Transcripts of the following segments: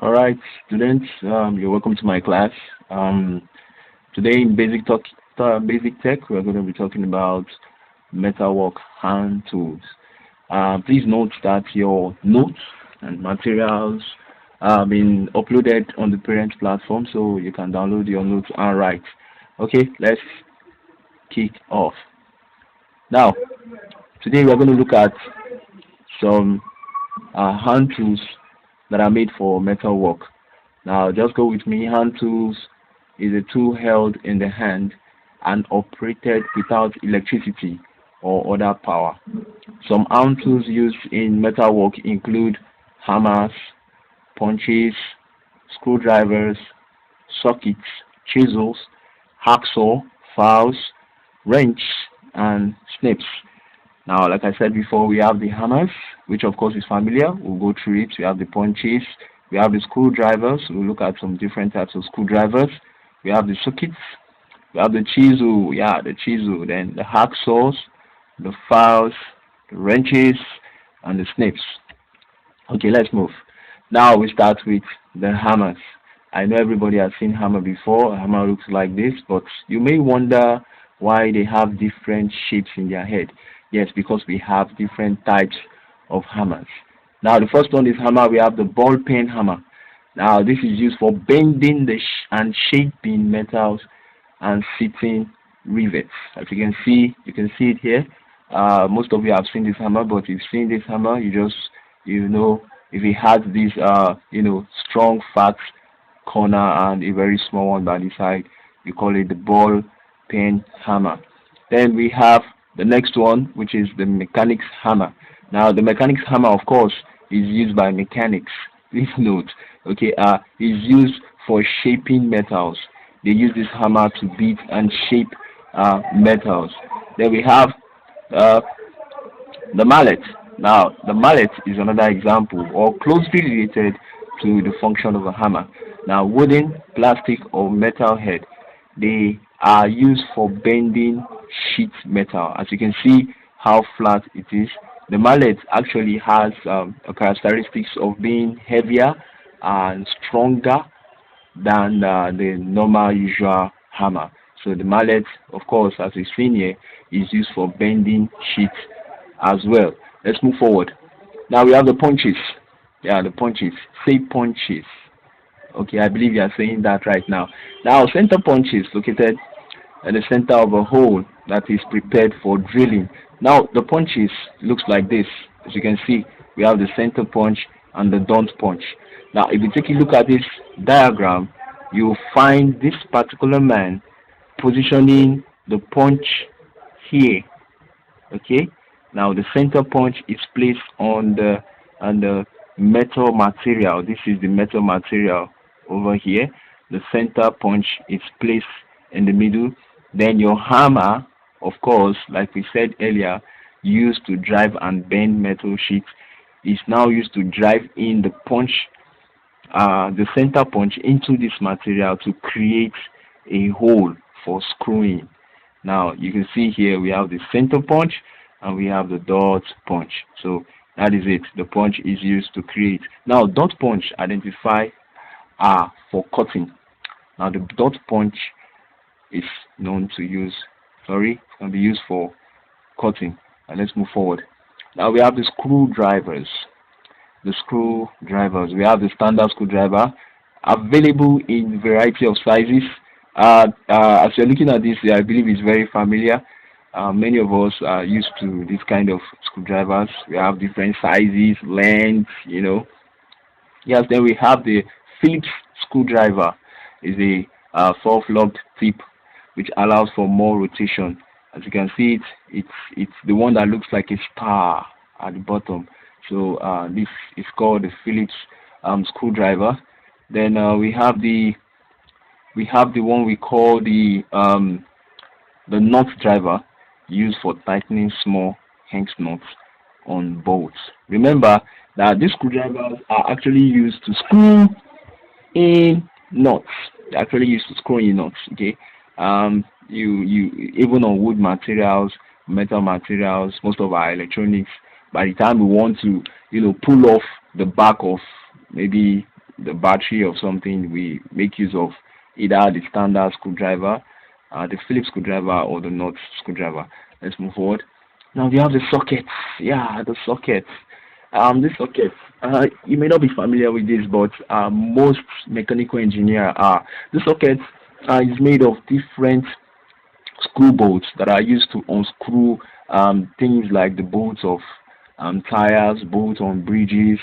All right, students, you're welcome to my class. Today in Basic Tech, we're going to be talking about metalwork hand tools. Please note that your notes and materials have been uploaded on the parent platform, so you can download your notes and write. Okay, let's kick off. Now, today we're going to look at some hand tools that are made for metalwork. Now, just go with me. Hand tools is a tool held in the hand and operated without electricity or other power. Some hand tools used in metalwork include hammers, punches, screwdrivers, sockets, chisels, hacksaw, files, wrench, and snips. Now, like I said before, we have the hammers, which of course is familiar. We'll go through it. We have the punches. We have the screwdrivers. We'll look at some different types of screwdrivers. We have the sockets. We have the chisel. Yeah, the chisel. Then the hacksaws, the files, the wrenches, and the snips. Okay, let's move. Now we start with the hammers. I know everybody has seen hammer before. A hammer looks like this, but you may wonder why they have different shapes in their head. Yes, because we have different types of hammers. Now the first one is hammer. We have the ball pen hammer. Now this is used for bending and shaping metals and fitting rivets. As you can see it here. Most of you have seen this hammer, but if you've seen this hammer, you know if it has this strong fat corner and a very small one by the side, you call it the ball pen hammer. Then we have the next one, which is the mechanic's hammer. Now the mechanic's hammer, of course, is used by mechanics. Please note, okay, is used for shaping metals. They use this hammer to beat and shape metals. Then we have uh, the mallet. Now the mallet is another example or closely related to the function of a hammer. Now wooden, plastic, or metal head, they are used for bending sheet metal. As you can see how flat it is. The mallet actually has a characteristics of being heavier and stronger than the normal usual hammer. So the mallet, of course, as we've seen here, is used for bending sheets as well. Let's move forward. Now we have the punches. Yeah, the punches. Say punches. Okay, I believe you are saying that right now. Now, center punch is located at the center of a hole that is prepared for drilling. Now, the punches looks like this. As you can see, we have the center punch and the don't punch. Now, if you take a look at this diagram, you'll find this particular man positioning the punch here. Okay. Now, the center punch is placed on the metal material. This is the metal material over here. The center punch is placed in the middle. Then your hammer, of course, like we said earlier, used to drive and bend metal sheets, is now used to drive in the center punch into this material to create a hole for screwing. Now you can see here we have the center punch and we have the dot punch. So that is it. The punch is used to create. Now dot punch identify for cutting. Now the dot punch is known to use can be used for cutting. And let's move forward. Now we have the screwdrivers. We have the standard screwdriver available in variety of sizes. As you're looking at this, I believe it's very familiar. Many of us are used to this kind of screwdrivers. We have different sizes, lengths, Yes, then we have the Phillips screwdriver. Is a four-locked tip which allows for more rotation. As you can see, it's the one that looks like a star at the bottom. So this is called the Phillips screwdriver. Then we have the one we call the nut driver, used for tightening small hex nuts on bolts. Remember that these screwdrivers are actually used to screw in nuts. They're actually used to screw in nuts. Okay. You even on wood materials, metal materials, most of our electronics. By the time we want to, pull off the back of maybe the battery of something, we make use of either the standard screwdriver, the Phillips screwdriver, or the North screwdriver. Let's move forward. Now we have the sockets. Yeah, the sockets. This socket. You may not be familiar with this, but most mechanical engineer are. The socket is made of different screw bolts that are used to unscrew things like the bolts of tires, bolts on bridges,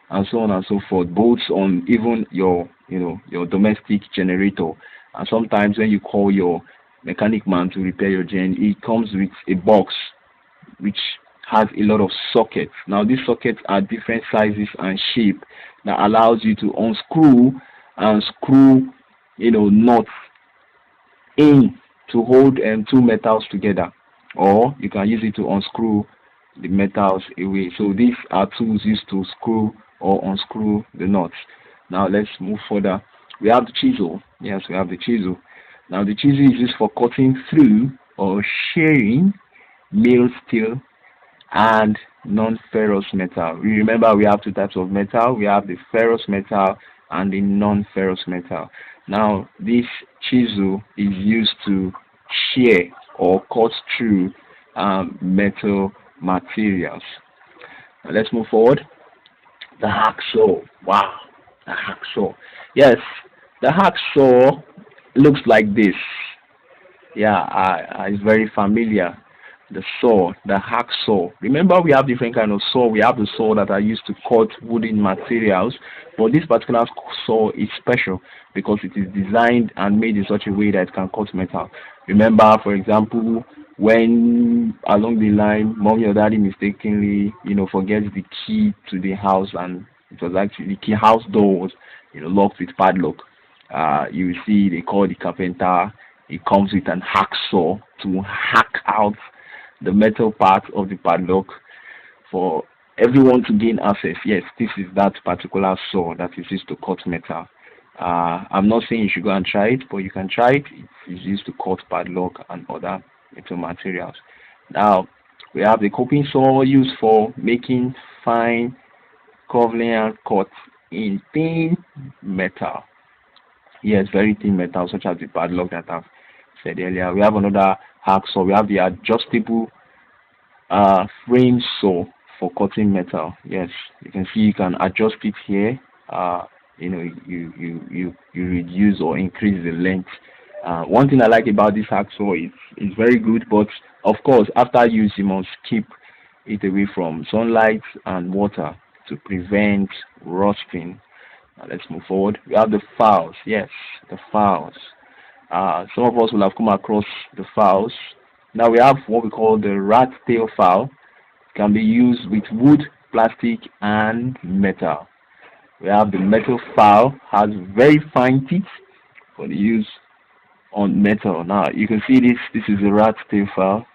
and so on and so forth. Bolts on even your, your domestic generator. And sometimes when you call your mechanic man to repair your gen, it comes with a box which has a lot of sockets. Now these sockets are different sizes and shape that allows you to unscrew and screw, nuts in to hold two metals together, or you can use it to unscrew the metals away. So these are tools used to screw or unscrew the nuts. Now let's move further. We have the chisel. Yes, we have the chisel. Now the chisel is used for cutting through or shearing mill steel and non-ferrous metal. We remember we have two types of metal. We have the ferrous metal and the non-ferrous metal. Now this chisel is used to shear or cut through metal materials. Now let's move forward. The hacksaw. Wow, the hacksaw. Yes, the hacksaw looks like this. Yeah, it's very familiar. The saw, the hacksaw. Remember, we have different kind of saw. We have the saw that are used to cut wooden materials, but this particular saw is special because it is designed and made in such a way that it can cut metal. Remember, for example, when along the line, mommy or daddy mistakenly, forgets the key to the house, and it was actually the key house door was, locked with padlock. You will see they call the carpenter. It comes with an hacksaw to hack out the metal part of the padlock for everyone to gain access. Yes, this is that particular saw that is used to cut metal. I'm not saying you should go and try it, but you can try it. It is used to cut padlock and other metal materials. Now, we have the coping saw used for making fine covalent cuts in thin metal. Yes, very thin metal, such as the padlock that I've said earlier. We have another hacksaw. We have the adjustable frame saw for cutting metal. Yes, you can see you can adjust it here. You reduce or increase the length. One thing I like about this hacksaw is it's very good, but of course after use you must keep it away from sunlight and water to prevent rusting. Now let's move forward. We have the files. Yes, the files. Some of us will have come across the files. Now we have what we call the rat tail file. It can be used with wood, plastic, and metal. We have the metal file, has very fine teeth for the use on metal. Now you can see this. This is a rat tail file.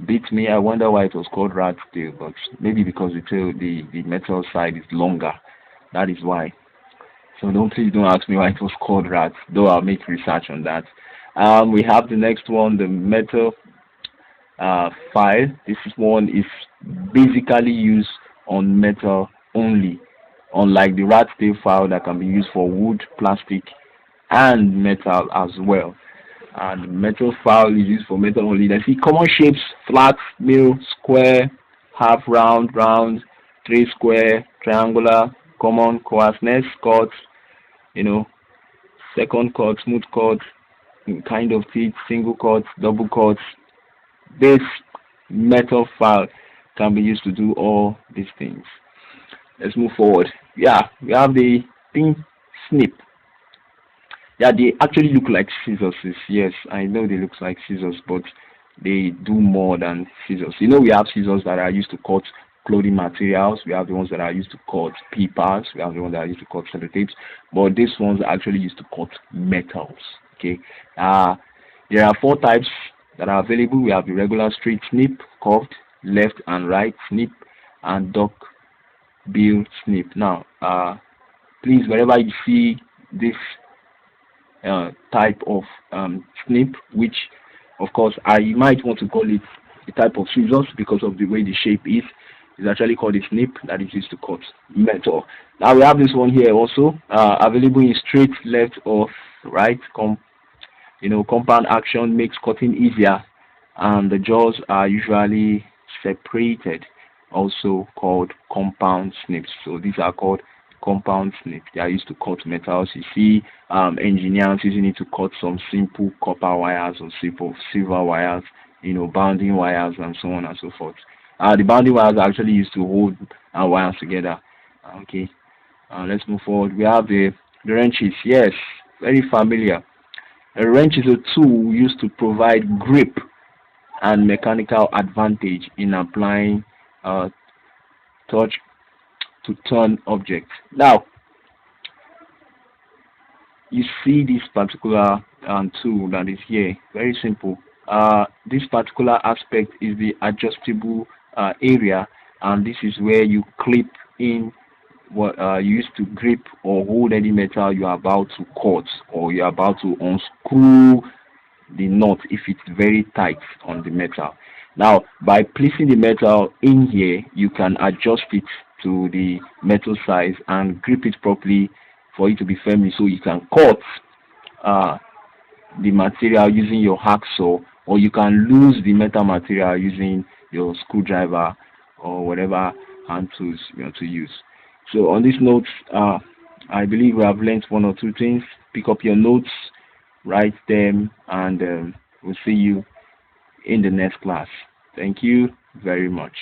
Beats me. I wonder why it was called rat tail, but maybe because the metal side is longer. That is why. So please don't ask me why it was called rat, though I'll make research on that. We have the next one, the metal file. This one is basically used on metal only, unlike the rat tail file that can be used for wood, plastic, and metal as well. And the metal file is used for metal only. Let's see common shapes: flat, mill, square, half round, round, three square, triangular, common, coarseness, cut, second cut, smooth cut, kind of teeth, single cut, double cut. This metal file can be used to do all these things. Let's move forward. Yeah, we have the thin snip. Yeah, they actually look like scissors. Yes, I know they look like scissors, but they do more than scissors. We have scissors that are used to cut clothing materials. We have the ones that are used to cut papers. We have the ones that are used to cut sellotapes. But these ones are actually used to cut metals. Okay. There are four types that are available. We have the regular straight snip, curved, left and right snip, and duck bill snip. Now, please, wherever you see this type of snip, which of course I might want to call it a type of scissors because of the way the shape is, It's actually called a snip that is used to cut metal. Now we have this one here also, available in straight, left, or right. Compound action makes cutting easier, and the jaws are usually separated, also called compound snips. So these are called compound snips. They are used to cut metals. You see engineers using it to cut some simple copper wires or simple silver wires, bounding wires and so on and so forth. The bounding wires are actually used to hold wires together. Okay, let's move forward. We have the wrenches. Yes, very familiar. A wrench is a tool used to provide grip and mechanical advantage in applying torque to turn objects. Now, you see this particular tool that is here. Very simple. This particular aspect is the adjustable area, and this is where you clip in what you used to grip or hold any metal you are about to cut, or you are about to unscrew the knot if it's very tight on the metal. Now, by placing the metal in here, you can adjust it to the metal size and grip it properly for it to be firmly, so you can cut uh, the material using your hacksaw, or you can lose the metal material using your screwdriver or whatever hand tools you want to use. So on this note, I believe we have learned one or two things. Pick up your notes, write them, and we'll see you in the next class. Thank you very much.